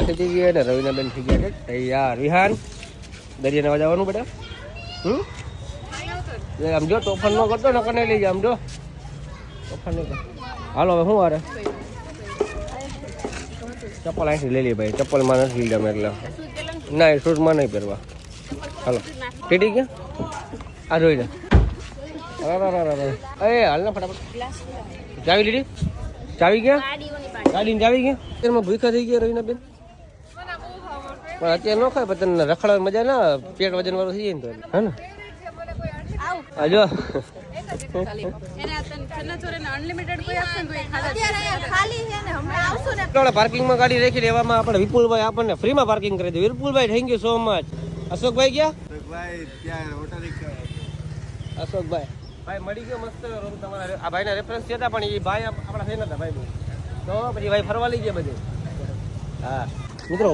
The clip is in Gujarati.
થઈ ગયા ને રવિના બેન થઈ ગયા છે તૈયાર. વિહાન દરિયા નવા જવાનું બેટા. આમ જો તોફાન ન કરતો ને કને લઈ જા. આમ જો તોફાન નહીં કર. હાલો હવે શું વારે ચપ્પલ અહીંથી લઈ લે ભાઈ. ચપ્પલમાં નથી લીધા મેં એટલે ના શૂઝમાં નહીં પહેરવા. હાલો ટીટી ગયા આ જોઈ લે. એ હાલ ને ફટાફટ. ચાવી લીધી? ચાવી ગયા? ગાડીની ચાવી ગયા? એમાં ભૂખા થઈ ગયા રવિના બેન. પણ અત્યારે ન ખાય પણ તને રખડવાની મજા ના. પેટ વજન વાળું થઈ જાય ને તો હે ને. જો પાર્કિંગમાં ગાડી રાખી લેવામાં આપણે વિપુલભાઈ આપણને ફ્રીમાં પાર્કિંગ કરી દે. વિપુલભાઈ થેન્ક યુ સો મચ. અશોકભાઈ ગયા? અશોકભાઈ ભાઈ મળી ગયો મસ્ત રૂમ તમારા. આ ભાઈના રેફરન્સ હતા પણ એ ભાઈ આપણા થઈ નતા ભાઈ. તો પછી ભાઈ ફરવા લઈ ગયા બધે. હા મિત્રો